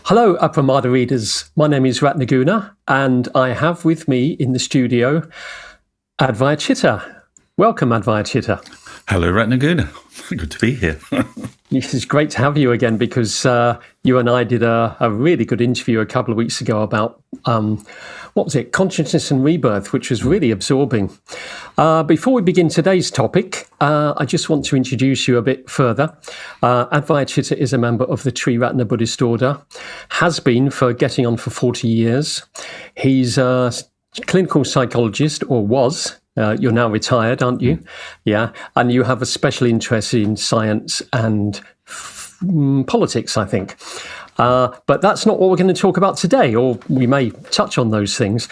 Hello, Upper Armada readers. My name is Ratnaguna, and I have with me in the studio Advayacitta. Welcome, Advayacitta. Hello, Ratnaguna. Good to be here. It's great to have you again because you and I did a really good interview a couple of weeks ago about, Consciousness and Rebirth, which was really absorbing. Before we begin today's topic, I just want to introduce you a bit further. Advayacitta is a member of the Triratna Buddhist Order, has been for getting on for 40 years. He's a clinical psychologist, or was. You're now retired, aren't you? Yeah. And you have a special interest in science and politics, I think. But that's not what we're going to talk about today, or we may touch on those things.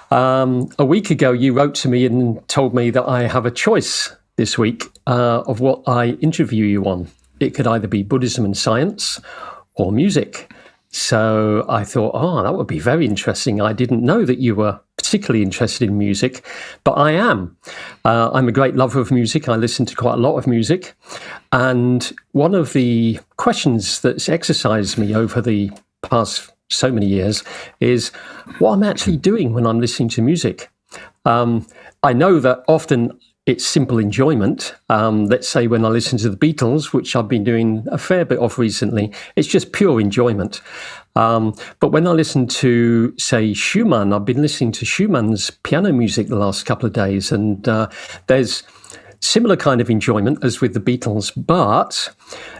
A week ago, you wrote to me and told me that I have a choice this week of what I interview you on. It could either be Buddhism and science or music. So I thought, that would be very interesting. I didn't know that you were particularly interested in music, but I am. I'm a great lover of music. I listen to quite a lot of music. And one of the questions that's exercised me over the past so many years is what I'm actually doing when I'm listening to music. I know that often it's simple enjoyment. Let's say when I listen to the Beatles, which I've been doing a fair bit of recently, it's just pure enjoyment. But when I listen to, say, Schumann, I've been listening to Schumann's piano music the last couple of days, and there's similar kind of enjoyment as with the Beatles, but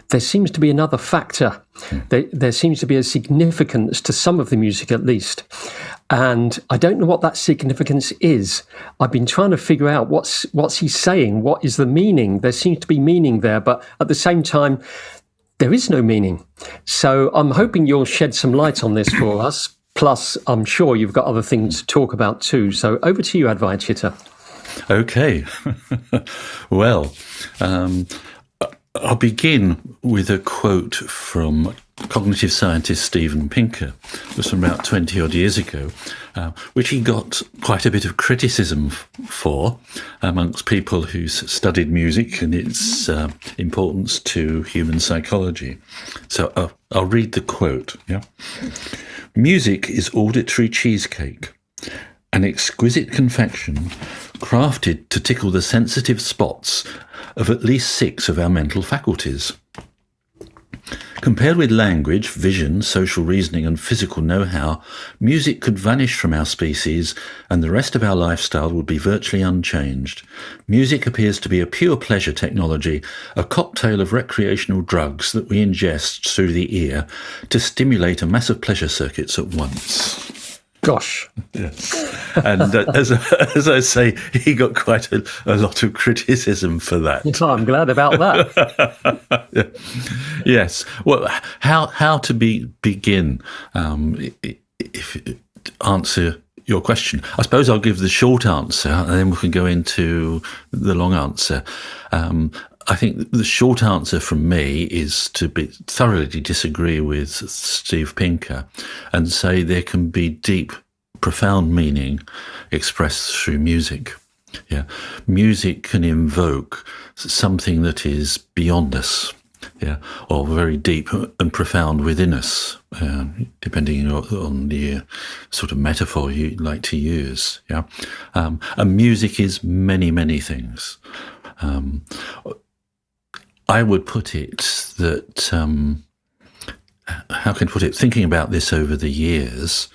there seems to be another factor. There seems to be a significance to some of the music, at least. And I don't know what that significance is. I've been trying to figure out what's he saying. What is the meaning? There seems to be meaning there, but at the same time, there is no meaning. So I'm hoping you'll shed some light on this for us. Plus, I'm sure you've got other things to talk about too. So over to you, Advayacitta. Okay. Well, I'll begin with a quote from cognitive scientist Steven Pinker. It was from about 20-odd years ago, which he got quite a bit of criticism for amongst people who studied music and its importance to human psychology. So I'll read the quote. Yeah, "Music is auditory cheesecake, an exquisite confection crafted to tickle the sensitive spots of at least 6 of our mental faculties. Compared with language, vision, social reasoning and physical know-how, music could vanish from our species and the rest of our lifestyle would be virtually unchanged. Music appears to be a pure pleasure technology, a cocktail of recreational drugs that we ingest through the ear to stimulate a mass of pleasure circuits at once." Gosh. Yes. And as I say, he got quite a lot of criticism for that. Oh, I'm glad about that. Yes. Well, how to begin if answer your question? I suppose I'll give the short answer and then we can go into the long answer. I think the short answer from me is to thoroughly disagree with Steve Pinker and say there can be deep, profound meaning expressed through music. Yeah, music can invoke something that is beyond us, yeah, or very deep and profound within us, depending on the sort of metaphor you like to use. Yeah, and music is many, many things. I would put it that, how can I put it? Thinking about this over the years,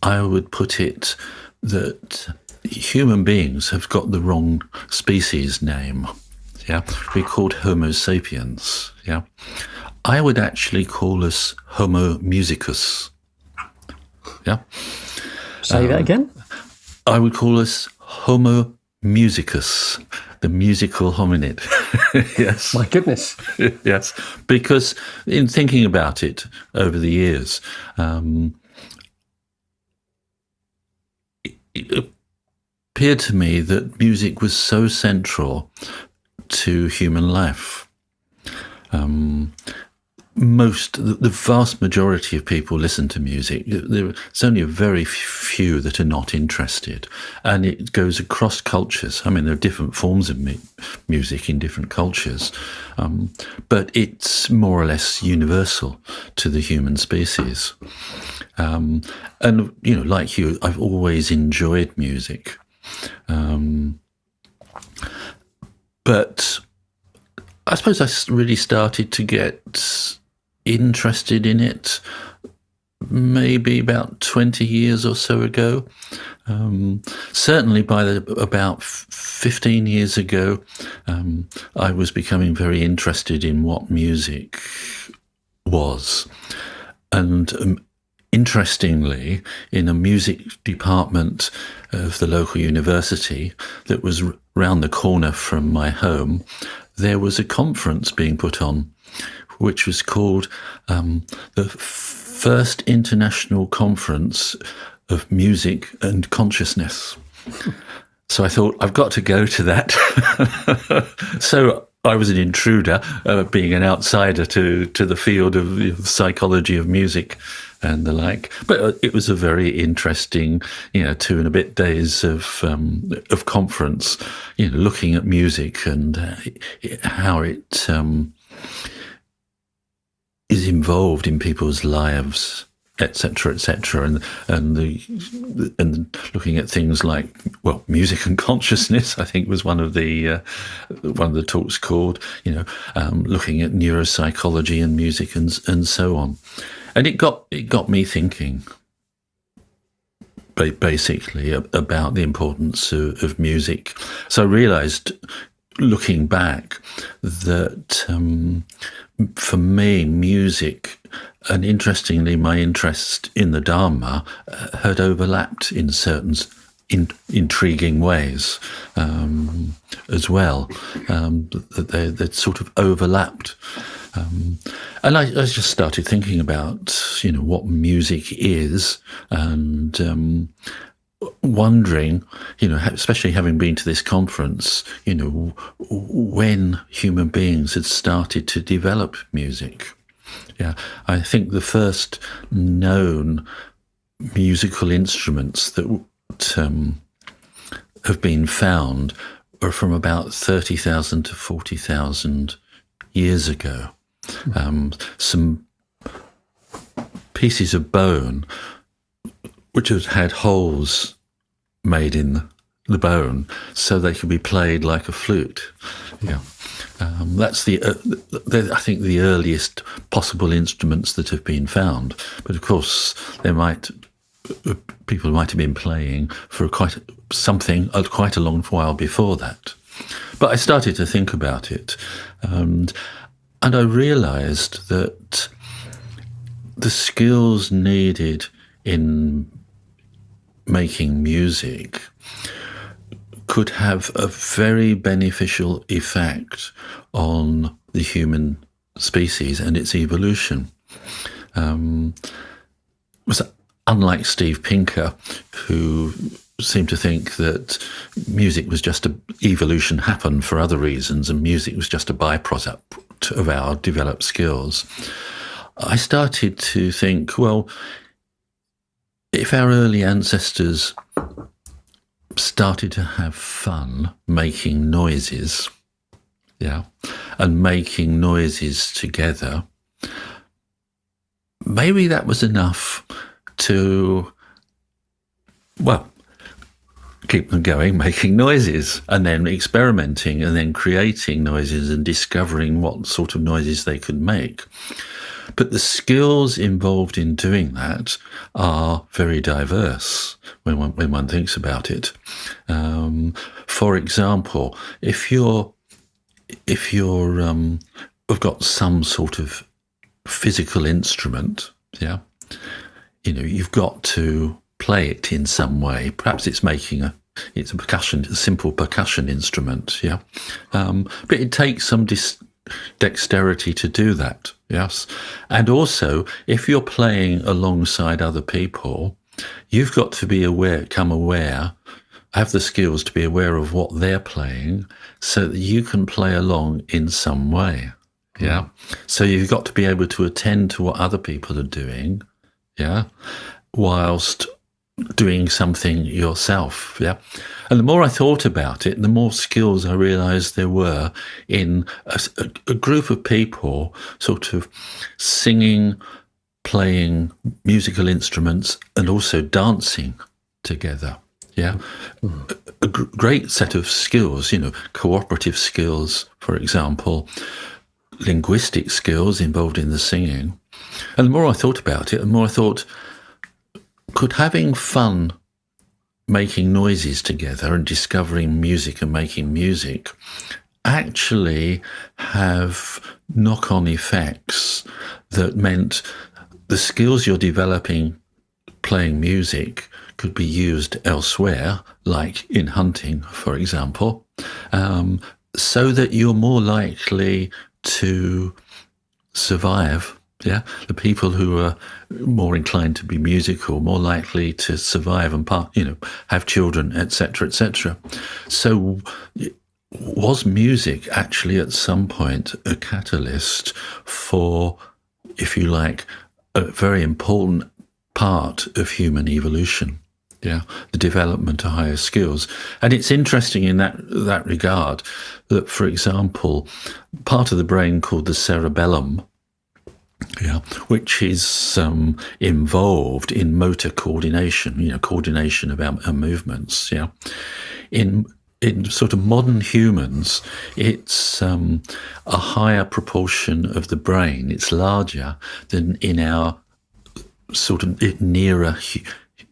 I would put it that human beings have got the wrong species name. Yeah, we're called Homo sapiens. Yeah, I would actually call us Homo musicus. Yeah, Say that again. I would call us Homo musicus, the musical hominid. Yes. My goodness. Yes. Because in thinking about it over the years, it appeared to me that music was so central to human life. the vast majority of people listen to music. There's only a very few that are not interested, and it goes across cultures. I mean, there are different forms of music in different cultures, but it's more or less universal to the human species. And like you, I've always enjoyed music, but I suppose I really started to get interested in it maybe about 20 years or so ago. Certainly by about 15 years ago, I was becoming very interested in what music was. And interestingly, in a music department of the local university that was round the corner from my home, there was a conference being put on, which was called the First International Conference of Music and Consciousness. So I thought, I've got to go to that. So I was an intruder, being an outsider to the field of psychology of music and the like. But it was a very interesting, 2 and a bit days of conference, looking at music and how it is involved in people's lives, etc., and looking at things like, well, music and consciousness, I think was one of the talks called, looking at neuropsychology and music and so on, and it got me thinking, basically, about the importance of music. So I realised, looking back, that for me, music, and interestingly, my interest in the Dharma had overlapped in certain intriguing ways as well. They'd sort of overlapped. And I just started thinking about, what music is, and wondering, especially having been to this conference, when human beings had started to develop music. Yeah, I think the first known musical instruments that have been found are from about 30,000 to 40,000 years ago. Some pieces of bone which had holes made in the bone so they could be played like a flute. Yeah, that's I think the earliest possible instruments that have been found. But of course, people might have been playing for quite a long while before that. But I started to think about it, and I realised that the skills needed in making music could have a very beneficial effect on the human species and its evolution. Was unlike Steve Pinker, who seemed to think that music was just evolution happened for other reasons, and music was just a byproduct of our developed skills. I started to think, well, if our early ancestors started to have fun making noises, and making noises together, maybe that was enough to, keep them going, making noises, and then experimenting, and then creating noises and discovering what sort of noises they could make. But the skills involved in doing that are very diverse when one thinks about it. For example, if we've got some sort of physical instrument, you've got to play it in some way. Perhaps it's a simple percussion instrument, but it takes some dexterity to do that. Yes. And also, if you're playing alongside other people, you've got to become aware, have the skills to be aware of what they're playing so that you can play along in some way. Yeah. So you've got to be able to attend to what other people are doing, yeah, whilst doing something yourself, yeah. And the more I thought about it, the more skills I realised there were in a group of people sort of singing, playing musical instruments, and also dancing together. Yeah, a great set of skills, cooperative skills, for example, linguistic skills involved in the singing. And the more I thought about it, the more I thought, could having fun making noises together and discovering music and making music actually have knock-on effects that meant the skills you're developing playing music could be used elsewhere, like in hunting, for example, so that you're more likely to survive. Yeah, the people who are more inclined to be musical, more likely to survive and have children, etc., etc. So, was music actually at some point a catalyst for, if you like, a very important part of human evolution? Yeah, the development of higher skills. And it's interesting in that regard that, for example, part of the brain called the cerebellum, yeah, which is involved in motor coordination, coordination of our movements, yeah. In sort of modern humans, it's a higher proportion of the brain. It's larger than in our sort of nearer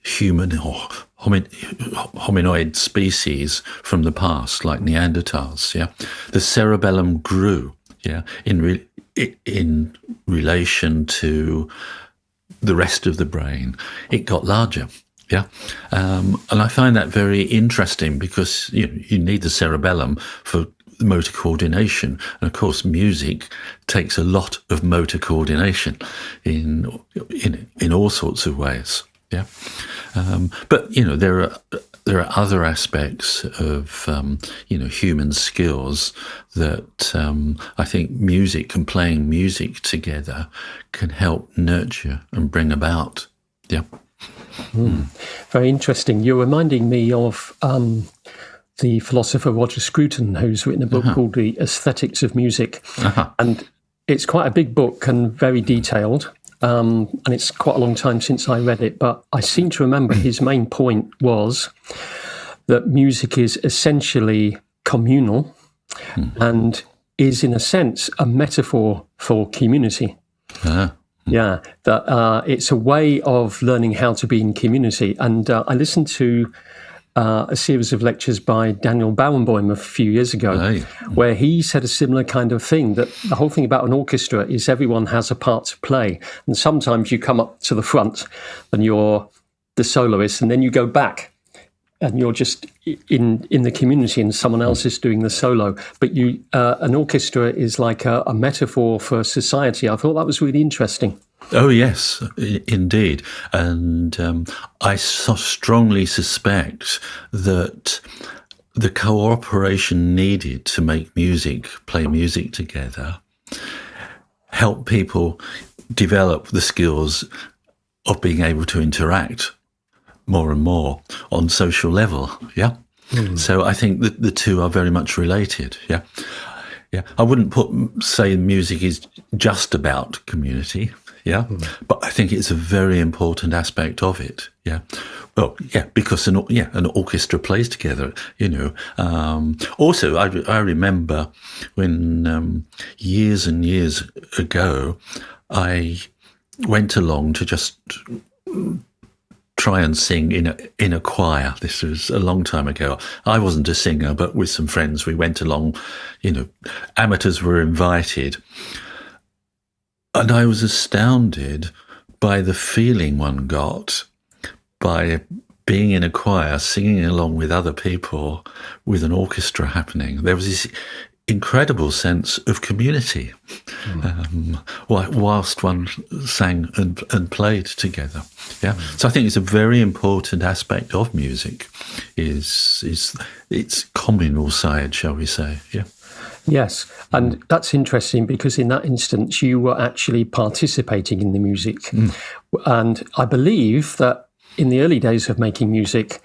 human or hominoid species from the past, like Neanderthals. Yeah, the cerebellum grew. Yeah, in relation to the rest of the brain, it got larger. Yeah, and I find that very interesting because you need the cerebellum for motor coordination, and of course, music takes a lot of motor coordination in all sorts of ways. Yeah, but there are other aspects of human skills that I think music and playing music together can help nurture and bring about. Yeah. Very interesting. You're reminding me of the philosopher Roger Scruton, who's written a book called The Aesthetics of Music. And it's quite a big book and very detailed. And it's quite a long time since I read it, but I seem to remember his main point was that music is essentially communal and is, in a sense, a metaphor for community. Yeah, that it's a way of learning how to be in community. And I listened to a series of lectures by Daniel Barenboim a few years ago, where he said a similar kind of thing, that the whole thing about an orchestra is everyone has a part to play. And sometimes you come up to the front and you're the soloist, and then you go back and you're just in the community and someone else is doing the solo. But an orchestra is like a metaphor for society. I thought that was really interesting. Oh, yes, indeed. And I strongly suspect that the cooperation needed to make music, play music together, help people develop the skills of being able to interact more and more on social level. Yeah. So I think that the two are very much related. Yeah. Yeah. I wouldn't say music is just about community. Yeah. But I think it's a very important aspect of it. Yeah. Well, yeah, because an orchestra plays together, Also, I remember when years and years ago, I went along to just try and sing in a choir. This was a long time ago. I wasn't a singer, but with some friends, we went along. Amateurs were invited, and I was astounded by the feeling one got by being in a choir, singing along with other people, with an orchestra happening. There was this incredible sense of community whilst one sang and played together. Yeah, so I think it's a very important aspect of music is its communal side, shall we say? Yeah. Yes, and that's interesting because in that instance, you were actually participating in the music. And I believe that in the early days of making music,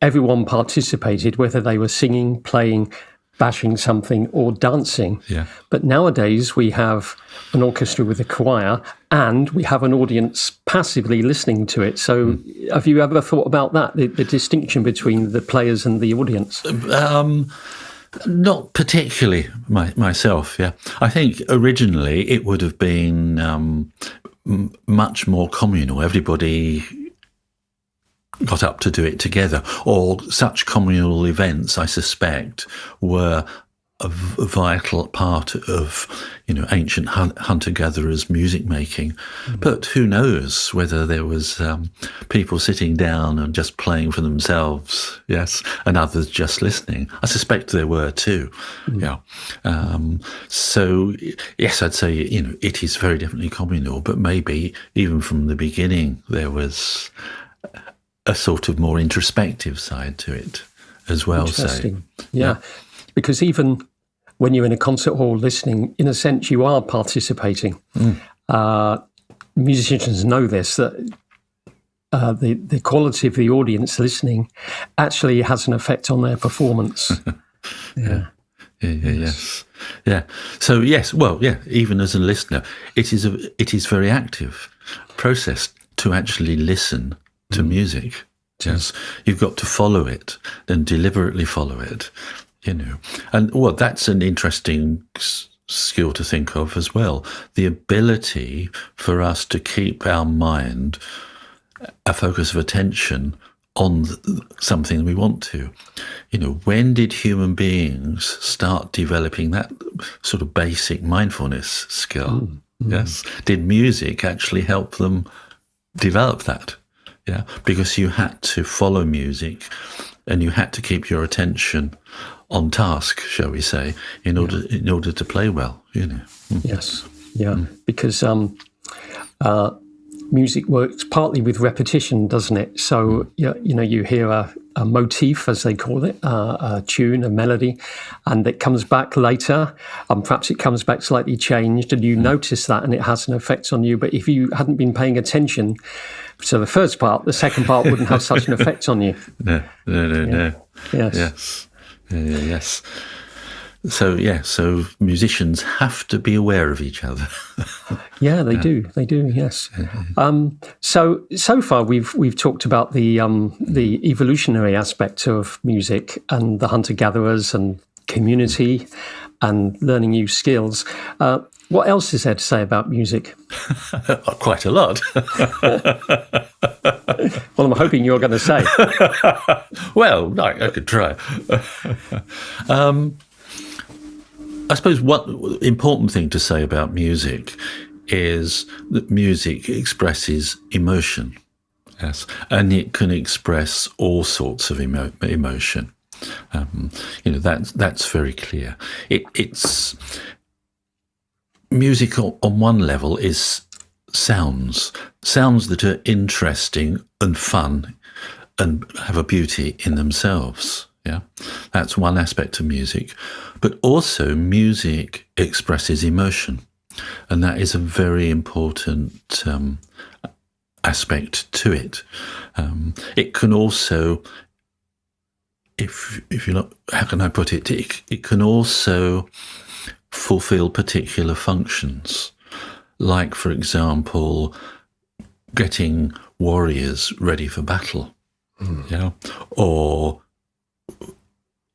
everyone participated, whether they were singing, playing, bashing something, or dancing. Yeah. But nowadays, we have an orchestra with a choir and we have an audience passively listening to it. So have you ever thought about that, the distinction between the players and the audience? Not particularly myself, yeah. I think originally it would have been much more communal. Everybody got up to do it together, or such communal events, I suspect, were a vital part of, ancient hunter-gatherers' music making. But who knows whether there was people sitting down and just playing for themselves, yes, and others just listening. I suspect there were too, yeah. So, yes, I'd say, it is very definitely communal, but maybe even from the beginning there was a sort of more introspective side to it as well. Interesting. Yeah, because even when you're in a concert hall listening, in a sense, you are participating. Musicians know this, that the quality of the audience listening actually has an effect on their performance. Yes. Yeah. So, yes, well, yeah, even as a listener, it is very active process to actually listen to music. Yes. You've got to follow it and deliberately follow it. And that's an interesting skill to think of as well. The ability for us to keep our mind, a focus of attention on something we want to. When did human beings start developing that sort of basic mindfulness skill? Yes. Did music actually help them develop that? Yeah. Because you had to follow music and you had to keep your attention on task, shall we say, in order to play well, Yes, yeah, because music works partly with repetition, doesn't it? So, you hear a motif, as they call it, a tune, a melody, and it comes back later, and perhaps it comes back slightly changed, and you notice that, and it has an effect on you. But if you hadn't been paying attention to the first part, the second part wouldn't have such an effect on you. No. Yes. Yes. So musicians have to be aware of each other. Yeah, they do. Yes. So far we've talked about the evolutionary aspect of music and the hunter-gatherers and community and learning new skills. What else is there to say about music? Quite a lot. Well, I'm hoping you're going to say. Well, I could try. I suppose one important thing to say about music is that music expresses emotion. Yes, and it can express all sorts of emotion. That's very clear. It's music on one level is sounds that are interesting and fun and have a beauty in themselves. Yeah, that's one aspect of music. But also music expresses emotion, and that is a very important aspect to it. It can also, if you're not, how can I put it? It can also fulfill particular functions, like, for example, getting warriors ready for battle, or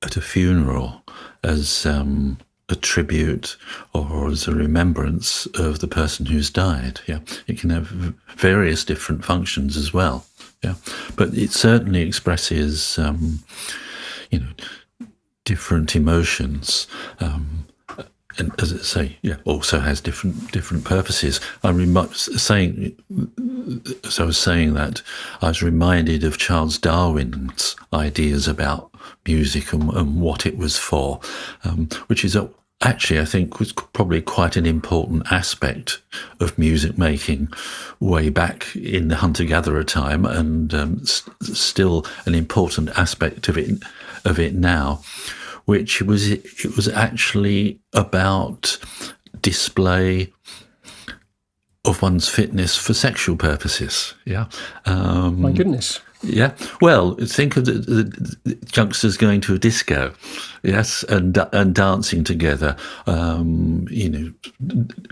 at a funeral as a tribute or as a remembrance of the person who's died. Yeah, it can have various different functions as well. Yeah, but it certainly expresses, different emotions. And as I say, also has different purposes. I was saying that I was reminded of Charles Darwin's ideas about music and what it was for, which is actually, I think, was probably quite an important aspect of music making way back in the hunter-gatherer time, and still an important aspect of it now, which was actually about display of one's fitness for sexual purposes. Yeah. My goodness. Yeah. Well, think of the youngsters going to a disco, yes, and dancing together.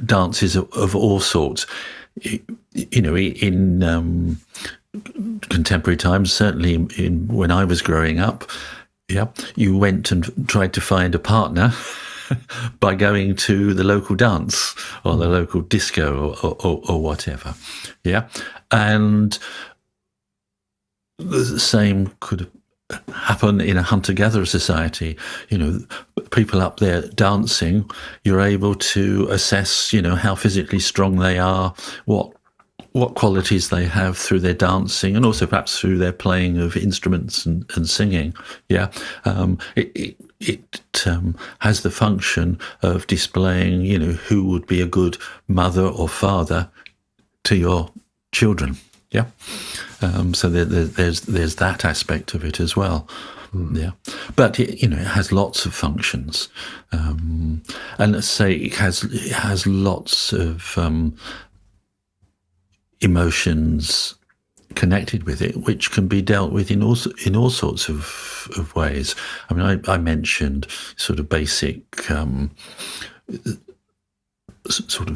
Dances of all sorts. In contemporary times, certainly when I was growing up, yeah, you went and tried to find a partner by going to the local dance or the local disco or whatever. Yeah. And the same could happen in a hunter-gatherer society. People up there dancing, you're able to assess, how physically strong they are, what qualities they have through their dancing, and also perhaps through their playing of instruments and singing. Yeah, it has the function of displaying, who would be a good mother or father to your children. Yeah, so there's that aspect of it as well. Yeah, but it has lots of functions, and let's say it has lots of emotions connected with it, which can be dealt with in all sorts of ways. I mean, I mentioned sort of basic. Sort of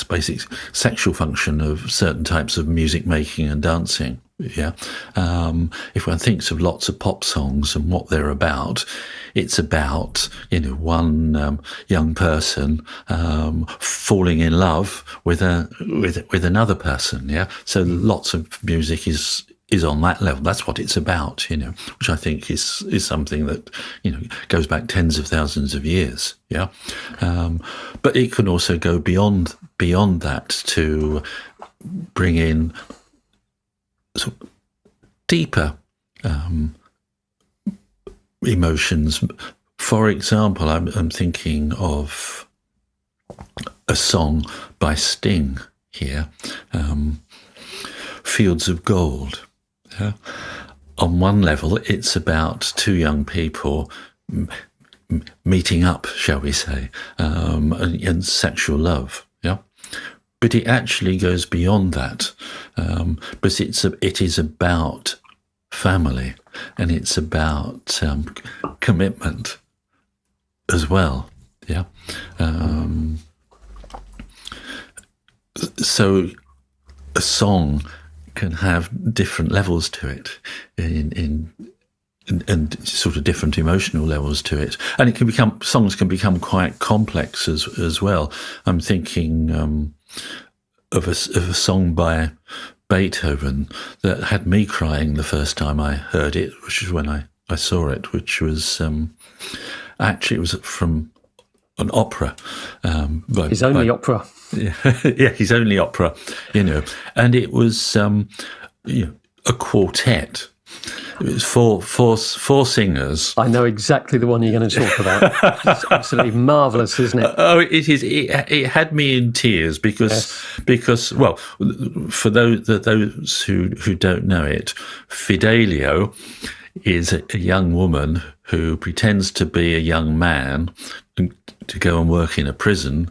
basic sexual function of certain types of music making and dancing. Yeah, if one thinks of lots of pop songs and what they're about, it's about one young person falling in love with another person. Yeah, so lots of music is on that level. That's what it's about, which I think is something that, goes back tens of thousands of years. Yeah. But it can also go beyond that to bring in sort of deeper emotions. For example, I'm thinking of a song by Sting here, Fields of Gold. Yeah. On one level, it's about two young people meeting up, shall we say, and sexual love. Yeah, but it actually goes beyond that. But it is about family, and it's about commitment as well. Yeah. So a song can have different levels to it, and sort of different emotional levels to it, and songs can become quite complex as well. I'm thinking of a song by Beethoven that had me crying the first time I heard it, which is when I saw it, which was actually it was from an opera. His only opera. Yeah, his only opera, and it was a quartet. It was four singers. I know exactly the one you're going to talk about. It's absolutely marvellous, isn't it? Oh, it is. It had me in tears because well, for those who don't know it, Fidelio is a young woman who pretends to be a young man to go and work in a prison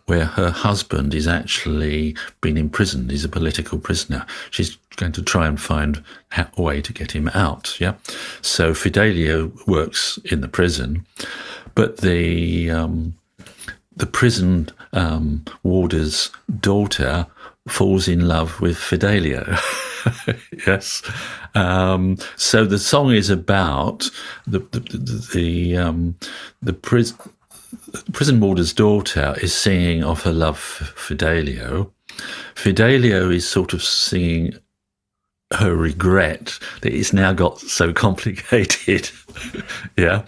where her husband is actually been imprisoned. He's a political prisoner. She's going to try and find a way to get him out. Yeah. So Fidelio works in the prison, but the prison warder's daughter falls in love with Fidelio. Yes. So the song is about the prison warder's daughter is singing of her love for Fidelio. Fidelio is sort of singing her regret that it's now got so complicated. Yeah.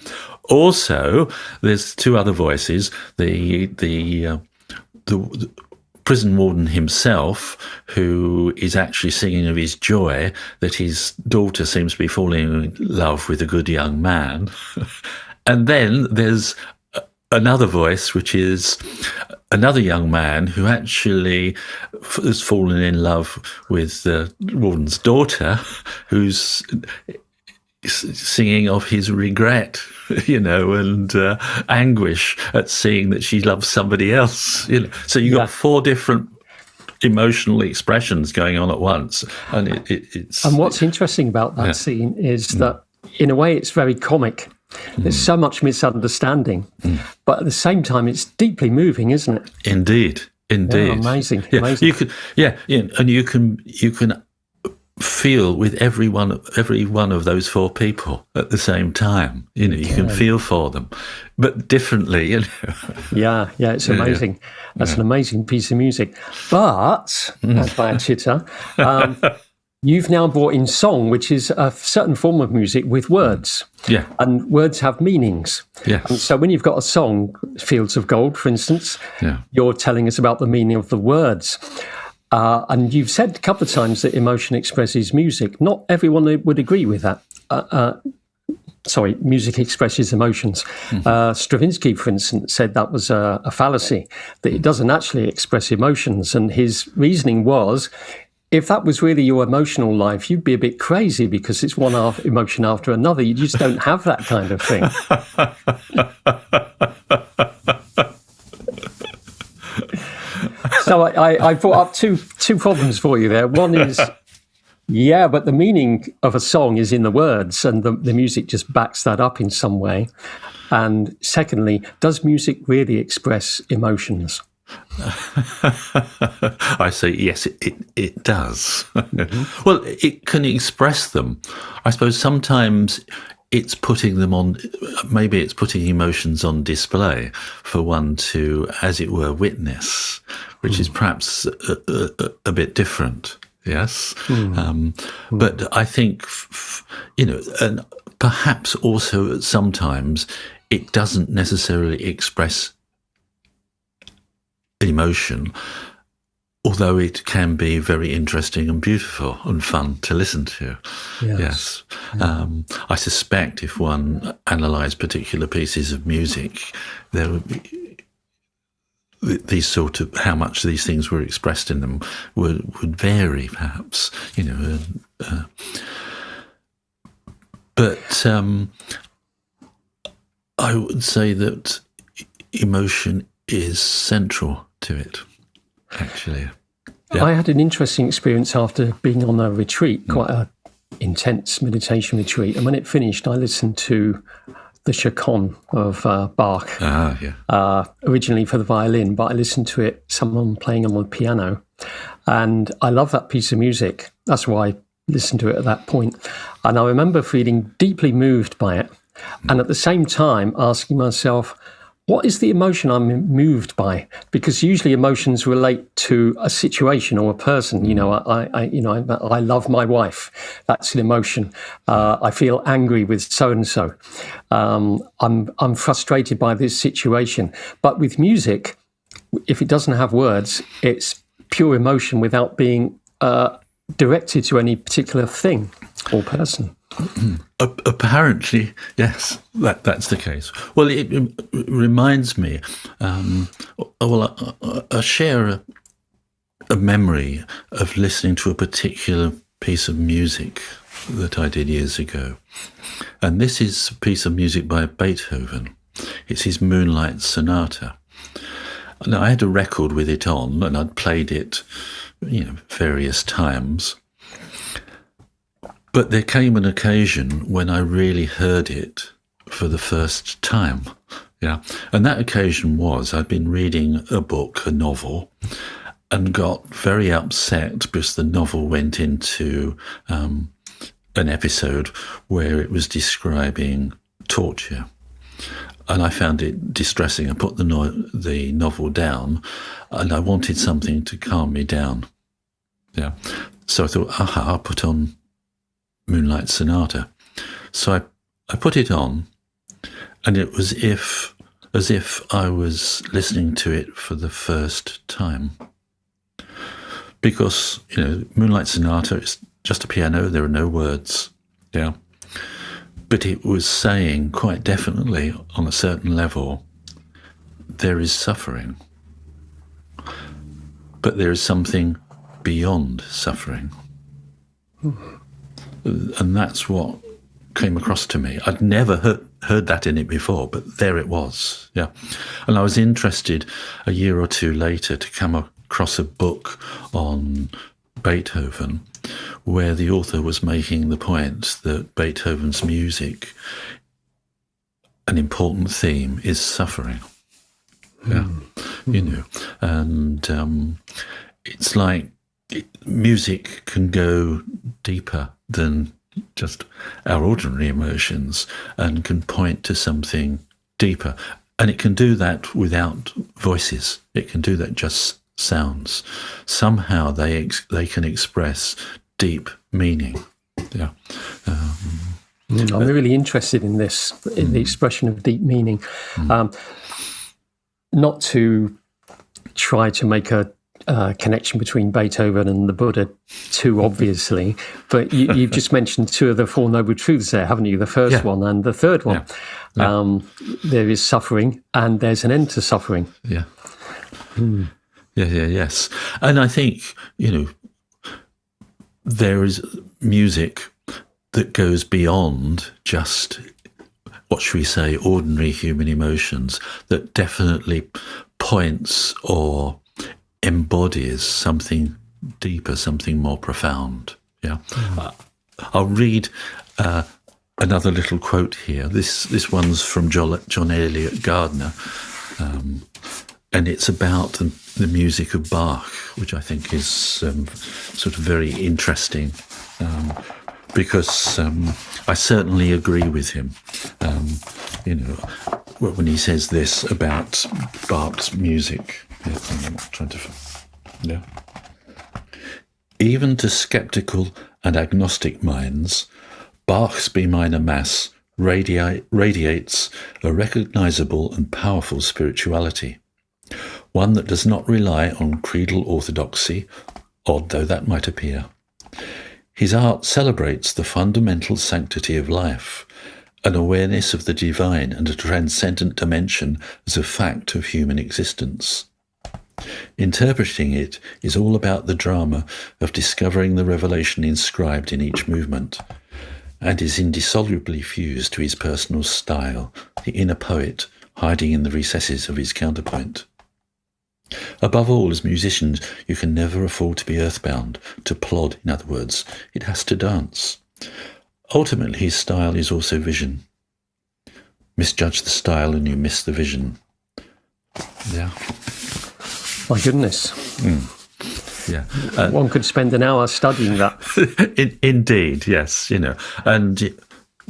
Also, there's two other voices. The prison warden himself, who is actually singing of his joy that his daughter seems to be falling in love with a good young man. And then there's another voice, which is another young man who actually has fallen in love with the warden's daughter, who's singing of his regret, and anguish at seeing that she loves somebody else. So you've got 4 different emotional expressions going on at once, and it's. And what's interesting about that scene is that, in a way, it's very comic. There's so much misunderstanding, but at the same time, it's deeply moving, isn't it? Indeed. Yeah, amazing. And you can feel with every one of those 4 people at the same time. You can feel for them, but differently. Yeah, it's amazing. That's an amazing piece of music. But Advayacitta, you've now brought in song, which is a certain form of music with words. Yeah, and words have meanings. Yes. And so when you've got a song, Fields of Gold, for instance, you're telling us about the meaning of the words. And you've said a couple of times that emotion expresses music. Not everyone would agree with that. Music expresses emotions. Stravinsky, for instance, said that was a fallacy, that it doesn't actually express emotions. And his reasoning was, if that was really your emotional life, you'd be a bit crazy because it's one emotion after another. You just don't have that kind of thing. So I brought up two problems for you there. One is, but the meaning of a song is in the words, and the music just backs that up in some way. And secondly, does music really express emotions? I say yes, it does. Well, it can express them. I suppose sometimes it's putting them on, maybe it's putting emotions on display for one to, as it were, witness, which is perhaps a bit different. Yes. But I think, and perhaps also sometimes it doesn't necessarily express emotion, although it can be very interesting and beautiful and fun to listen to. Yes. I suspect if one analysed particular pieces of music, there would be these sort of, how much these things were expressed in them would vary, perhaps, but I would say that emotion is central to it, actually. I had an interesting experience after being on a retreat, quite an intense meditation retreat, and when it finished, I listened to the Chaconne of Bach, originally for the violin, but I listened to it, someone playing on the piano, and I love that piece of music. That's why I listened to it at that point. And I remember feeling deeply moved by it, and at the same time asking myself, what is the emotion I'm moved by? Because usually emotions relate to a situation or a person. I love my wife. That's an emotion. I feel angry with so and so. I'm frustrated by this situation. But with music, if it doesn't have words, it's pure emotion without being directed to any particular thing or person. Apparently, yes, that's the case. Well, it reminds me, I share a memory of listening to a particular piece of music that I did years ago. And this is a piece of music by Beethoven. It's his Moonlight Sonata. Now, I had a record with it on, and I'd played it, various times. But there came an occasion when I really heard it for the first time. And that occasion was I'd been reading a book, a novel, and got very upset because the novel went into an episode where it was describing torture. And I found it distressing. I put the novel down, and I wanted something to calm me down. So I thought, I'll put on Moonlight Sonata. So I put it on, and it was as if I was listening to it for the first time. Because, Moonlight Sonata is just a piano, there are no words. But it was saying quite definitely on a certain level, there is suffering. But there is something beyond suffering. And that's what came across to me. I'd never heard that in it before, but there it was. Yeah. And I was interested a year or two later to come across a book on Beethoven where the author was making the point that Beethoven's music, an important theme is suffering. Yeah. You know, and it's like music can go deeper than just our ordinary emotions and can point to something deeper. And it can do that without voices. It can do that just sounds. Somehow they can express deep meaning. Yeah. I'm really interested in this, in the expression of deep meaning. Not to try to make a connection between Beethoven and the Buddha too obviously, but you've just mentioned two of the Four Noble Truths there, haven't you? The first one and the third one. Yeah. There is suffering and there's an end to suffering. Yeah. Yes. And I think, you know, there is music that goes beyond just, what should we say, ordinary human emotions, that definitely points or embodies something deeper, something more profound. Yeah. I'll read another little quote here. This one's from John Elliott Gardner, and it's about the music of Bach, which I think is sort of very interesting, because I certainly agree with him. You know, when he says this about Bach's music. I'm trying to. Yeah. Even to sceptical and agnostic minds, Bach's B minor Mass radiates a recognizable and powerful spirituality, one that does not rely on creedal orthodoxy, odd though that might appear. His art celebrates the fundamental sanctity of life, an awareness of the divine and a transcendent dimension as a fact of human existence. Interpreting it is all about the drama of discovering the revelation inscribed in each movement, and is indissolubly fused to his personal style, the inner poet hiding in the recesses of his counterpoint. Above all, as musicians, you can never afford to be earthbound, to plod, in other words. It has to dance. Ultimately, his style is also vision. Misjudge the style and you miss the vision. Yeah. My goodness. Yeah. One could spend an hour studying that. Indeed, yes. You know, and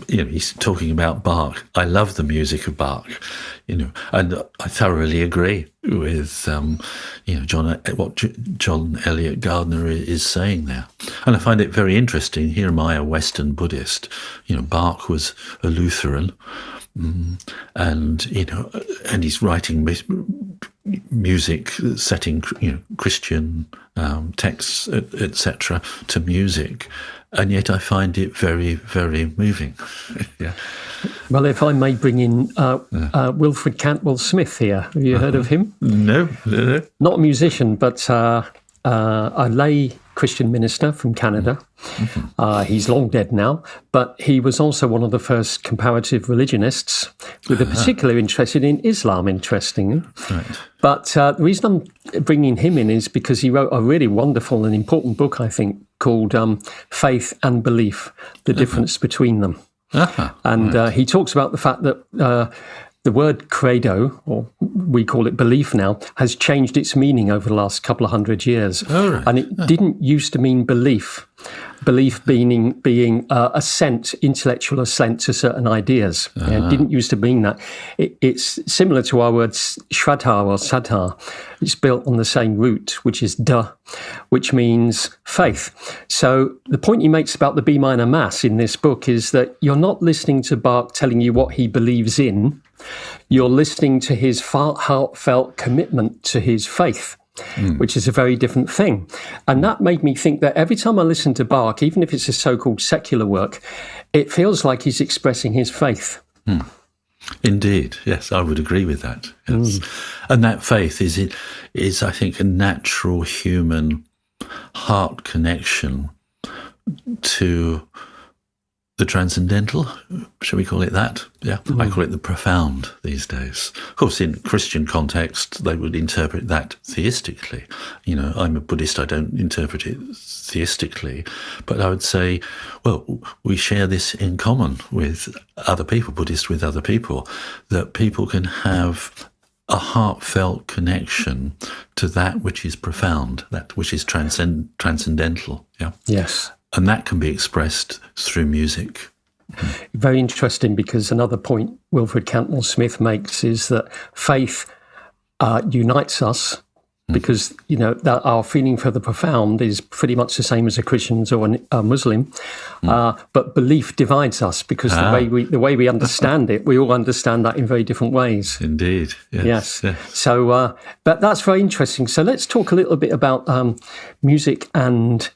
you know, he's talking about Bach. I love the music of Bach, you know, and I thoroughly agree with you know, what John Elliott Gardner is saying there. And I find it very interesting. Here am I, a Western Buddhist. You know, Bach was a Lutheran, and you know, and he's writing music, setting, you know, Christian texts, etc., to music, and yet I find it very, very moving. Yeah. Well, if I may bring in Wilfred Cantwell Smith here. Have you heard of him? No. Not a musician, but a lay Christian minister from Canada. He's long dead now, but he was also one of the first comparative religionists with a particular interest in Islam, interestingly. Right. But the reason I'm bringing him in is because he wrote a really wonderful and important book, I think, called Faith and Belief, the difference between them. And he talks about the fact that the word credo, or we call it belief now, has changed its meaning over the last couple of 100 years. And it didn't used to mean belief. Belief being assent, intellectual assent to certain ideas. It didn't used to mean that. It's similar to our word shraddha or saddha. It's built on the same root, which is da, which means faith. So the point he makes about the B minor Mass in this book is that you're not listening to Bach telling you what he believes in. You're listening to his heartfelt commitment to his faith, which is a very different thing. And that made me think that every time I listen to Bach, even if it's a so-called secular work, it feels like he's expressing his faith. Indeed, yes, I would agree with that. Yes. And that faith is, I think, a natural human heart connection to the transcendental, shall we call it that? Yeah, I call it the profound these days. Of course, in Christian context, they would interpret that theistically. You know, I'm a Buddhist, I don't interpret it theistically. But I would say, well, we share this in common with other people, Buddhists with other people, that people can have a heartfelt connection to that which is profound, that which is transcendental. Yeah. Yes. And that can be expressed through music. Very interesting, because another point Wilfred Cantwell Smith makes is that faith unites us, because, you know, that our feeling for the profound is pretty much the same as a Christian's or a Muslim, but belief divides us, because the way we understand it, we all understand that in very different ways. Indeed. Yes. So, but that's very interesting. So let's talk a little bit about music and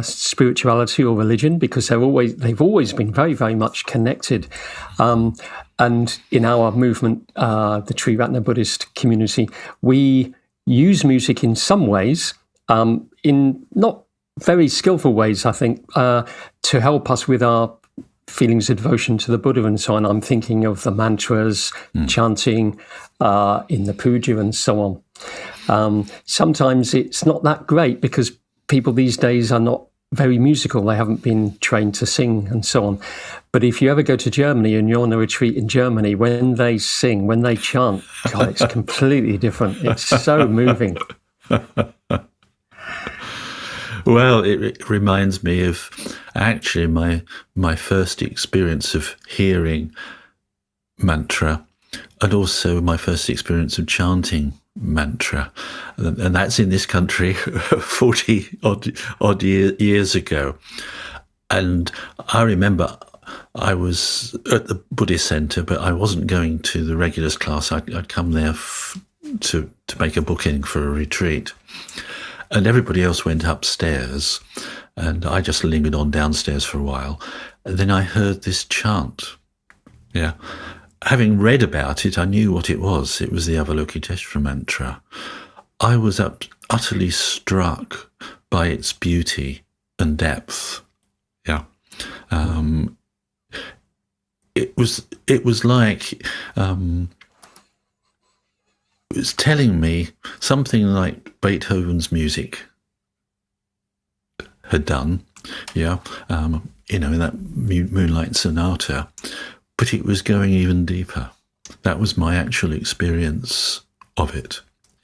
spirituality or religion, because they've always been very, very much connected. And in our movement, the Triratna Buddhist community, we use music in some ways, in not very skillful ways, I think, to help us with our feelings of devotion to the Buddha and so on. I'm thinking of the mantras, chanting, in the puja and so on. Sometimes it's not that great, because people these days are not very musical. They haven't been trained to sing and so on. But if you ever go to Germany and you're on a retreat in Germany, when they sing, when they chant, God, it's completely different. It's so moving. Well, it reminds me of actually my first experience of hearing mantra, and also my first experience of chanting mantra, and that's in this country 40 odd years ago. And I remember I was at the Buddhist Centre, but I wasn't going to the regulars class. I'd come there to make a booking for a retreat, and everybody else went upstairs, and I just lingered on downstairs for a while. And then I heard this chant. Yeah. Having read about it, I knew what it was. It was the Avalokiteshvara mantra. I was utterly struck by its beauty and depth. Yeah. It was like, it was telling me something like Beethoven's music had done. Yeah. You know, in that Moonlight Sonata. But it was going even deeper. That was my actual experience of it.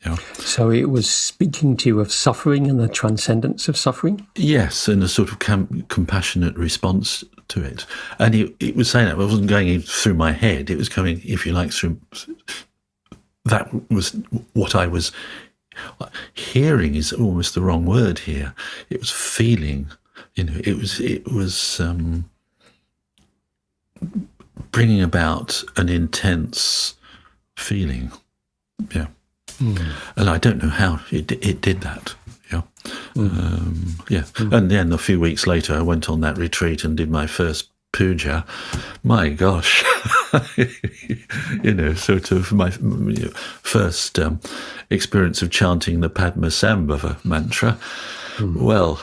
Yeah. So it was speaking to you of suffering and the transcendence of suffering? Yes, and a sort of compassionate response to it. And it was saying that it wasn't going through my head. It was coming, if you like, through... That was what I was... Hearing is almost the wrong word here. It was feeling. You know, it was bringing about an intense feeling. Yeah. And I don't know how it did that. Yeah. And then a few weeks later, I went on that retreat and did my first puja. My gosh. You know, sort of my first experience of chanting the Padmasambhava mantra. Well,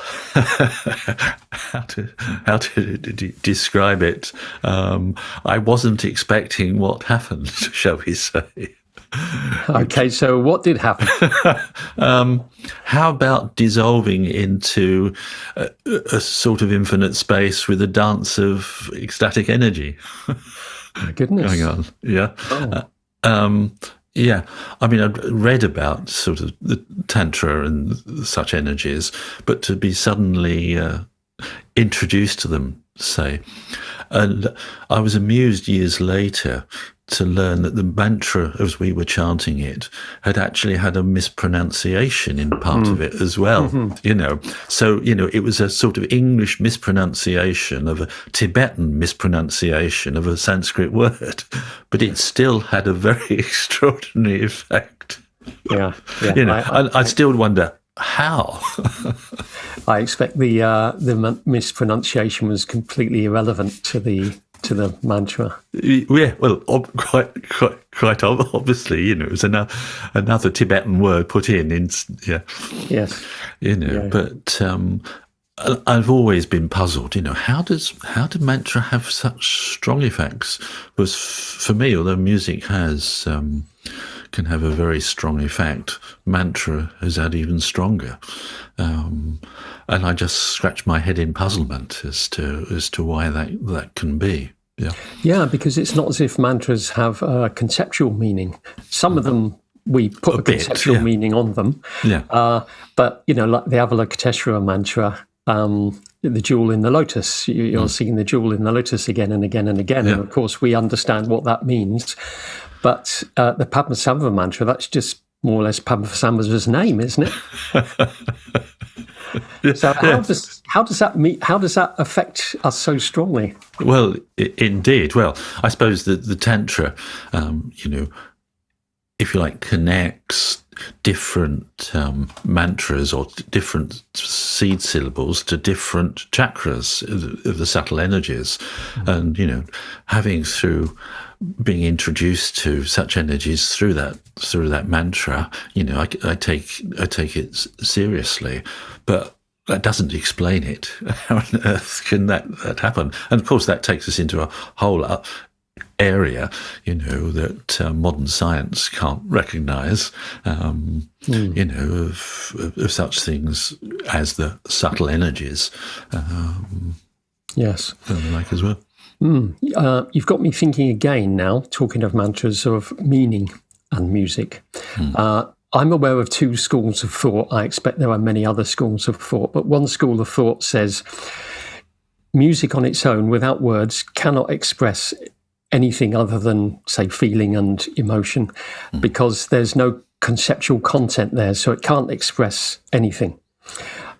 how to describe it? I wasn't expecting what happened, shall we say. Okay, so what did happen? How about dissolving into a sort of infinite space with a dance of ecstatic energy? My goodness. Going on, yeah. Oh. Yeah, I mean, I've read about sort of the Tantra and such energies, but to be suddenly introduced to them, say. And I was amused years later to learn that the mantra, as we were chanting it, had actually had a mispronunciation in part of it as well, you know. So, you know, it was a sort of English mispronunciation of a Tibetan mispronunciation of a Sanskrit word, but it still had a very extraordinary effect. Yeah. You know, I still wonder how. I expect the mispronunciation was completely irrelevant to the mantra. Yeah, well, quite obviously, you know, it was another Tibetan word put in. Yeah. Yes. You know, yeah. But I've always been puzzled. How do mantra have such strong effects? Because for me, although music can have a very strong effect, mantra has had even stronger. And I just scratch my head in puzzlement as to why that can be. Yeah, because it's not as if mantras have a conceptual meaning. Some of them we put a conceptual meaning on them. But like the Avalokiteshvara mantra, the jewel in the lotus, you're seeing the jewel in the lotus again and again and again. And of course, we understand what that means. But the Padmasambhava mantra, that's just more or less Padmasambhava's name, isn't it? So how does that affect us so strongly? Well, indeed. Well, I suppose the Tantra, if you like, connects different mantras or different seed syllables to different chakras of the subtle energies. And, having being introduced to such energies through that mantra, I take it seriously, but that doesn't explain it. How on earth can that happen? And of course, that takes us into a whole area, that modern science can't recognise, of such things as the subtle energies. Yes, and the like as well. You've got me thinking again now, talking of mantras, of meaning and music. I'm aware of two schools of thought. I expect there are many other schools of thought, but one school of thought says music on its own, without words, cannot express anything other than, say, feeling and emotion, because there's no conceptual content there, so it can't express anything.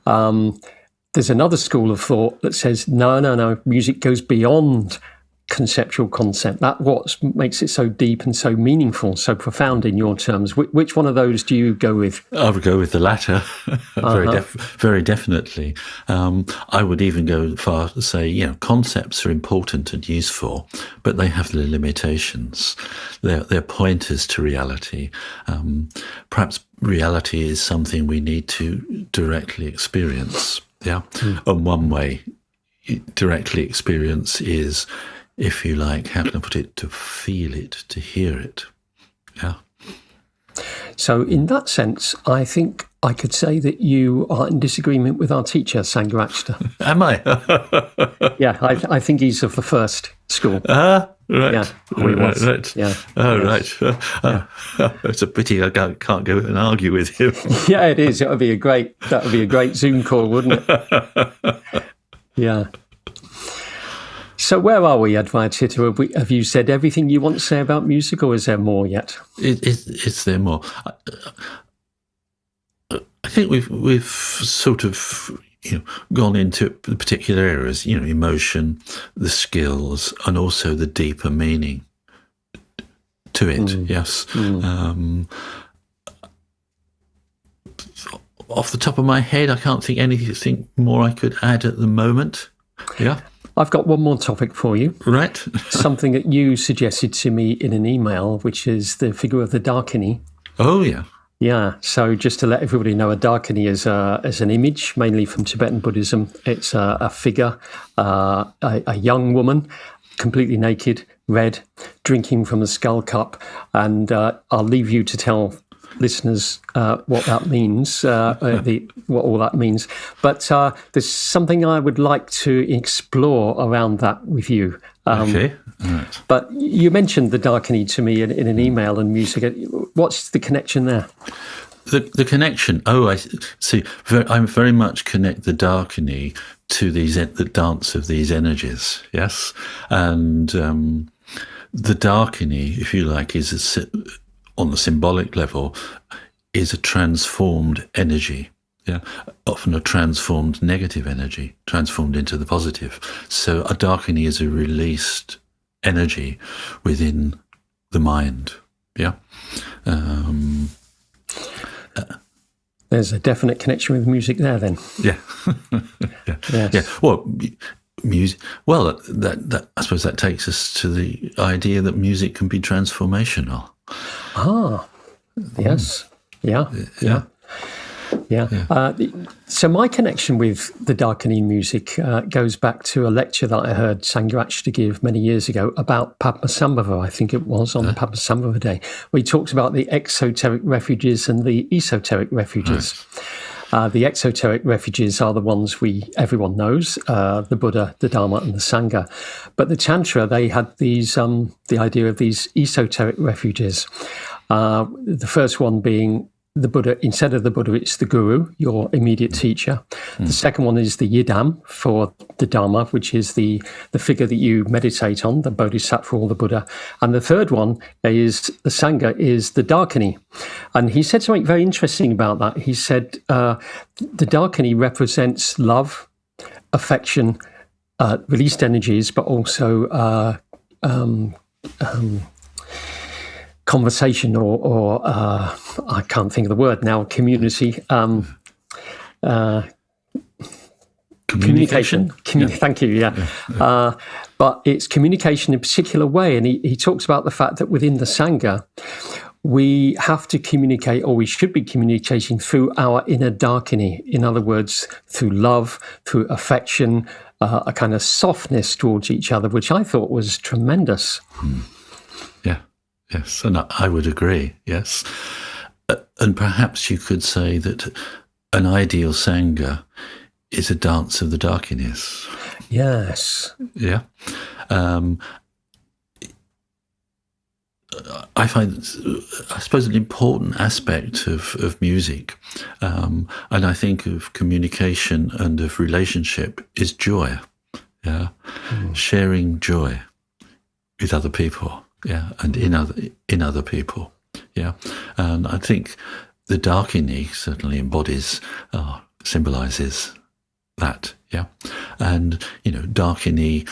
There's another school of thought that says, no, music goes beyond conceptual concept. That's what makes it so deep and so meaningful, so profound in your terms. Which one of those do you go with? I would go with the latter, very definitely. I would even go far to say, concepts are important and useful, but they have their limitations. They're pointers to reality. Perhaps reality is something we need to directly experience. And one way directly experience is, if you like, how can I put it, to feel it, to hear it. So in that sense, I think I could say that you are in disagreement with our teacher, Sangharakshita. Am I? Yeah, I think he's of the first school. Right. Yeah, right. Yeah. Oh, yes. Right. It's a pity I can't go and argue with him. Yeah, it is. That would be a great Zoom call, wouldn't it? Yeah. So where are we, Advayacitta? Have you said everything you want to say about music, or is there more yet? Is there more? I think we've sort of gone into particular areas, emotion, the skills, and also the deeper meaning to it. Yes. Off the top of my head, I can't think anything more I could add at the moment. Yeah. I've got one more topic for you. Right. Something that you suggested to me in an email, which is the figure of the Darkening. Oh, yeah. Yeah. So just to let everybody know, a Darkening is an image, mainly from Tibetan Buddhism. It's a figure, a young woman, completely naked, red, drinking from a skull cup. And I'll leave you to tell listeners what that means, what all that means. But there's something I would like to explore around that with you. Okay. Right. But you mentioned the Darkening to me in an email and music. What's the connection there? The connection. Oh, I see. I very much connect the Darkening to the dance of these energies. Yes, and the Darkening, if you like, is on the symbolic level, is a transformed energy. Yeah, often a transformed negative energy, transformed into the positive. So a Darkening is a released energy within the mind. Yeah. There's a definite connection with music there, then. Yeah. Yes. Yeah. Well, music. Well, that I suppose that takes us to the idea that music can be transformational. Ah, yes. Yeah. Yeah. So my connection with the Darkening music goes back to a lecture that I heard Advayacitta give many years ago about Padmasambhava, I think it was, on Padmasambhava Day, where he talks about the exoteric refuges and the esoteric refuges. Right. The exoteric refuges are the ones everyone knows, the Buddha, the Dharma, and the Sangha. But the Tantra, they had these the idea of these esoteric refuges. The first one being the Buddha. Instead of the Buddha, it's the Guru, your immediate teacher. The second one is the Yidam for the Dharma, which is the figure that you meditate on, the Bodhisattva or the Buddha. And the third one is the Sangha, is the Darkening. And he said something very interesting about that. He said the Darkening represents love, affection, released energies, but also conversation or I can't think of the word now, community. Communication. Thank you, yeah. But it's communication in a particular way. And he talks about the fact that within the Sangha, we have to communicate, or we should be communicating through our inner darkening. In other words, through love, through affection, a kind of softness towards each other, which I thought was tremendous. Yeah, yes, and I would agree, yes. And perhaps you could say that an ideal Sangha is a dance of the darkness. Yes. Yeah. I find, I suppose, an important aspect of music, and I think of communication and of relationship, is joy. Yeah, sharing joy with other people. Yeah, and in other people. Yeah, and I think the Darkening certainly embodies, symbolises that. Yeah, and Darkening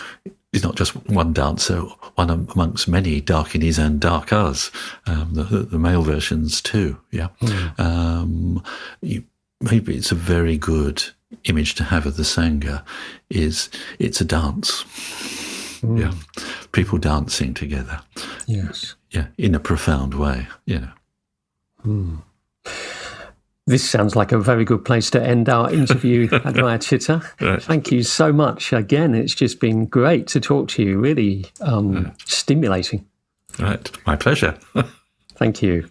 is not just one dancer, one amongst many Darkinis and Darkas, the male versions too. Yeah, maybe it's a very good image to have of the Sangha. It's a dance. Yeah, people dancing together. Yes. Yeah, in a profound way. This sounds like a very good place to end our interview, Advayacitta. Right. Thank you so much. Again, it's just been great to talk to you, really stimulating. Right, my pleasure. Thank you.